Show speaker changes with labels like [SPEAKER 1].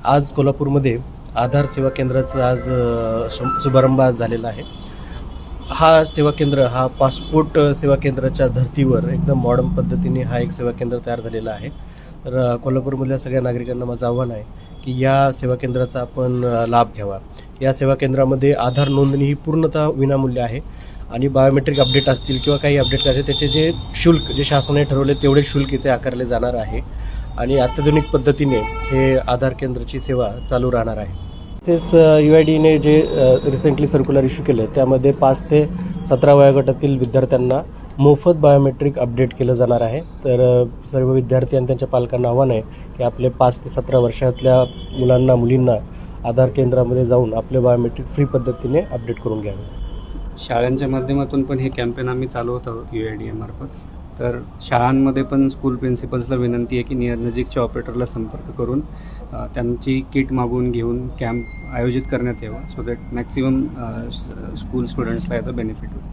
[SPEAKER 1] आज कोल्हापूरमध्ये आधार सेवा केंद्राचा आज शुभारंभ आज झालेला आहे. हा सेवा केंद्र हा पासपोर्ट सेवा केंद्राच्या धर्तीवर एकदम मॉडर्न पद्धतीने हा एक सेवा केंद्र तयार झालेला आहे. तर कोल्हापूरमधल्या सगळ्या नागरिकांना माझं आव्हान आहे की या सेवा केंद्राचा आपण लाभ घ्यावा. या सेवा केंद्रामध्ये आधार नोंदणी ही पूर्णतः विनामूल्य आहे आणि बायोमेट्रिक अपडेट असतील किंवा काही अपडेट करायचे त्याचे जे शुल्क जे शासनाने ठरवले तेवढे शुल्क इथे आकारले जाणार आहे आणि अत्याधुनिक पद्धतीने हे आधार केंद्राची सेवा चालू राहणार आहे. तसेच UIDने जे रिसेंटली सर्क्युलर इश्यू केलं त्यामध्ये 5 ते 17 वयोगटातील विद्यार्थ्यांना मोफत बायोमेट्रिक अपडेट केलं जाणार आहे. तर सर्व विद्यार्थी आणि त्यांच्या पालकांना आव्हान आहे की आपले 5 ते 17 वर्षातल्या मुलांना मुलींना आधार केंद्रामध्ये जाऊन आपले बायोमेट्रिक फ्री पद्धतीने अपडेट करून घ्यावे.
[SPEAKER 2] शाळांच्या माध्यमातून पण हे कॅम्पेन आम्ही चालवत आहोत UIDA मार्फत. तर शाळांमध्ये पण स्कूल प्रिन्सिपल्सला विनंती आहे की नजीकच्या ऑपरेटरला संपर्क करून त्यांची किट मागवून घेऊन कॅम्प आयोजित करण्यात यावा सो दॅट मॅक्सिमम स्कूल स्टुडंट्सला याचा बेनिफिट होईल.